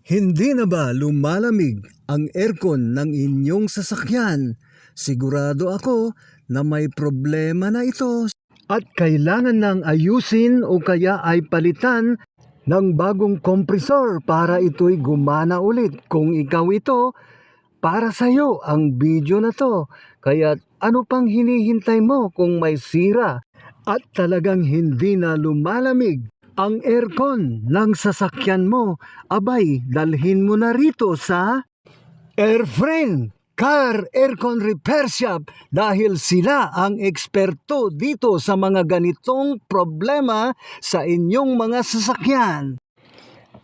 Hindi na ba lumalamig ang aircon ng inyong sasakyan? Sigurado ako na may problema na ito at kailangan ng ayusin o kaya ay palitan ng bagong kompresor para ito'y gumana ulit. Kung ikaw ito, para sa'yo ang video na to. Kaya ano pang hinihintay mo kung may sira at talagang hindi na lumalamig ang aircon ng sasakyan mo? Abay, dalhin mo na rito sa Airframe Car Aircon Repair Shop dahil sila ang eksperto dito sa mga ganitong problema sa inyong mga sasakyan.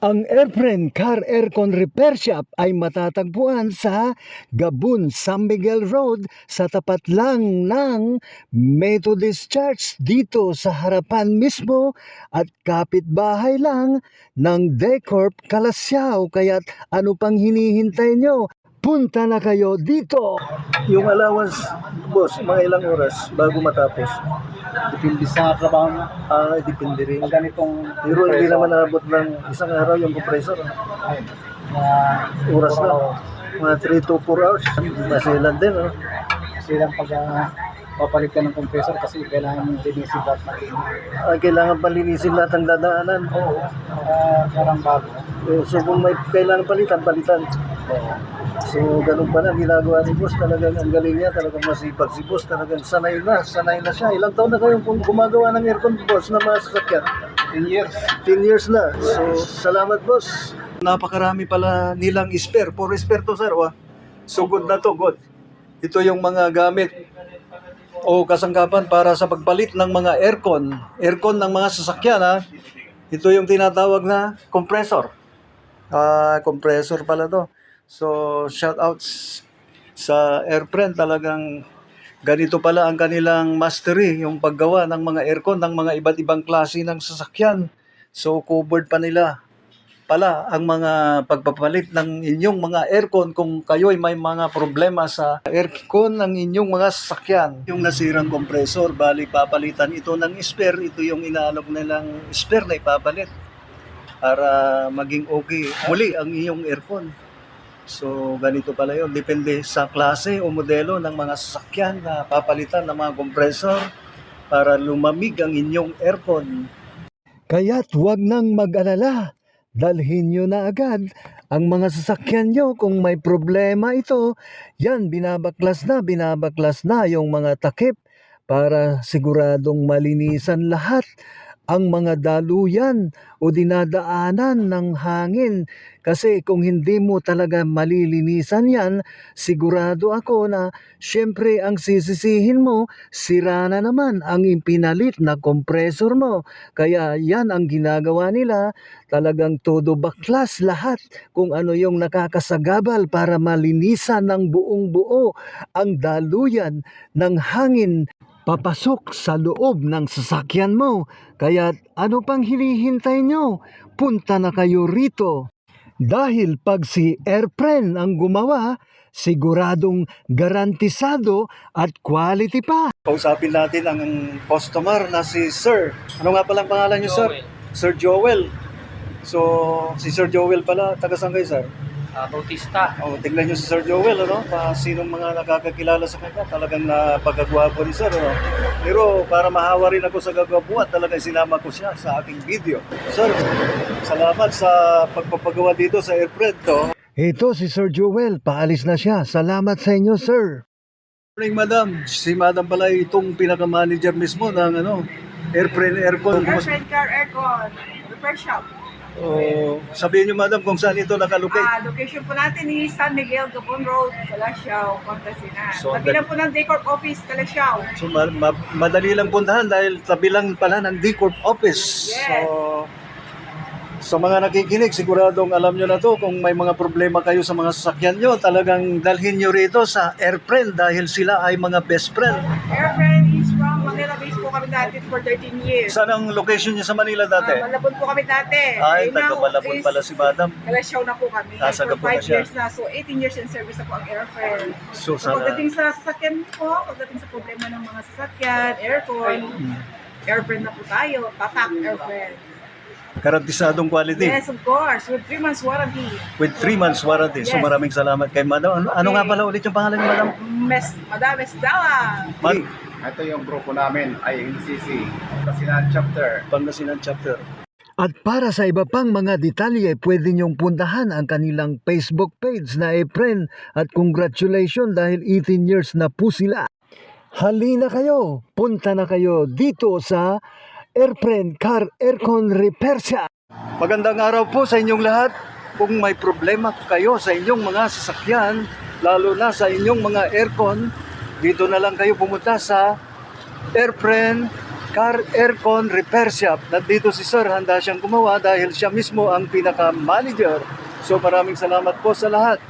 Ang Airframe Car Aircon Repair Shop ay matatagpuan sa Gabun, San Miguel Road sa tapat lang ng Methodist Church dito sa harapan mismo at kapitbahay lang ng Decorp Calasiao. Kaya't ano pang hinihintay nyo? Punta na kayo dito! Yung allowance, boss, mga ilang oras bago matapos? Depende sa trabaho mo. Depende rin. Pag ganitong Pero hindi naman naabot ng isang araw yung compressor. ay, Oras na. Mga 3 to 4 hours. Masilan din. kasi lang pag papalit ka ng compressor kasi kailangan mong linisin lahat ng Kailangan palinisin lahat ng dadaanan. Oo. Parang bago. So kung may kailangan palitan. So ganun pa na ginagawa ni boss. Talagang ang galing niya. Talagang masipag si boss. Talagang sanay na siya. Ilang taon na kayong gumagawa ng aircon, boss, na mga sasakyan? 10 years. 10 years na. So salamat, boss. Napakarami pala nilang spare. For spare to, sir. So good na to, good. Ito yung mga gamit o kasangkapan para sa pagpalit ng mga aircon ng mga sasakyan, ha. Ito yung tinatawag na compressor. Compressor pala to. So shout outs sa Airframe, talagang ganito pala ang kanilang mastery, yung paggawa ng mga aircon ng mga iba't ibang klase ng sasakyan. So covered pa nila pala ang mga pagpapalit ng inyong mga aircon kung kayo'y may mga problema sa aircon ng inyong mga sasakyan. Yung nasirang compressor, bali papalitan ito ng spare. Ito yung inaalok nilang spare na ipapalit para maging okay muli ang iyong aircon. So ganito pala yun, depende sa klase o modelo ng mga sasakyan na papalitan ng mga compressor para lumamig ang inyong aircon. Kaya't huwag nang mag-alala. Dalhin nyo na agad ang mga sasakyan nyo kung may problema ito. Yan, binabaklas na yung mga takip para siguradong malinisan lahat ang mga daluyan o dinadaanan ng hangin. Kasi kung hindi mo talaga malilinisan yan, sigurado ako na syempre ang sisisihin mo, sira na naman ang impinalit na compressor mo. Kaya yan ang ginagawa nila, talagang todo baklas lahat kung ano yung nakakasagabal para malinisan ng buong buo ang daluyan ng hangin papasok sa loob ng sasakyan mo. Kaya ano pang hinihintay nyo? Punta na kayo rito. Dahil pag si Airframe ang gumawa, siguradong garantisado at quality pa. Kausapin natin ang customer na si Sir. Ano nga palang pangalan niyo, Sir? Sir Joel. So, si Sir Joel pala, taga saan kayo, Sir? Bautista. Tignan nyo si Sir Joel, sinong mga nakakakilala sa kanya, talagang napagagwapo ni Sir, Pero para mahawa rin ako sa gagwapuan, talagang sinama ko siya sa aking video. Sir, salamat sa pagpapagawa dito sa Airframe to. Ito si Sir Joel, paalis na siya. Salamat sa inyo, Sir. Good morning, Madam. Si Madam pala itong pinaka-manager mismo ng Airframe Aircon. Airframe Car Aircon Repair Shop. Sabihin niyo, Madam, kung saan ito nakalocate. Location po natin is San Miguel, Gabon Road, Calasiao, Pangasinan. So, Tabi lang po ng Decorp Office, Calasiao. So madali lang puntahan dahil tabi lang pala ng Decorp Office. Yes. So sa mga nakikinig, siguradong alam nyo na to. Kung may mga problema kayo sa mga sasakyan nyo, talagang dalhin nyo rito sa Airframe dahil sila ay mga best friend. Airframe is from Manila base po kami dati for 13 years. Saan ang location nyo sa Manila dati? Malabon po kami dati. Ay, Now taga-Malabon is pala si Madam. Calasiao na po kami. Nasa For Gabon na 5 siya. years na. So 18 years in service na po ang Airframe. So, So pagdating sa sasakyan po, pagdating sa problema ng mga sasakyan, aircon, Airframe na po tayo. Tatak Airframe. Garantisadong quality. Yes, of course. With 3 months warranty. With 3 months warranty. So Yes. maraming salamat kay Madam. Ano nga pala ulit yung pangalan ni Madam? Madam Estela. Ito yung grupo namin, INCC, Pangasinan Chapter. Pangasinan Chapter. At para sa iba pang mga detalye, pwede niyong puntahan ang kanilang Facebook page na Efren at congratulations dahil 18 years na po sila. Halina kayo, punta na kayo dito sa Efren Car Aircon Repair Shop. Magandang araw po sa inyong lahat. Kung may problema kayo sa inyong mga sasakyan, lalo na sa inyong mga aircon, dito na lang kayo pumunta sa Efren Car Aircon Repair Shop. Nandito si Sir, handa siyang gumawa dahil siya mismo ang pinaka-manager. So maraming salamat po sa lahat.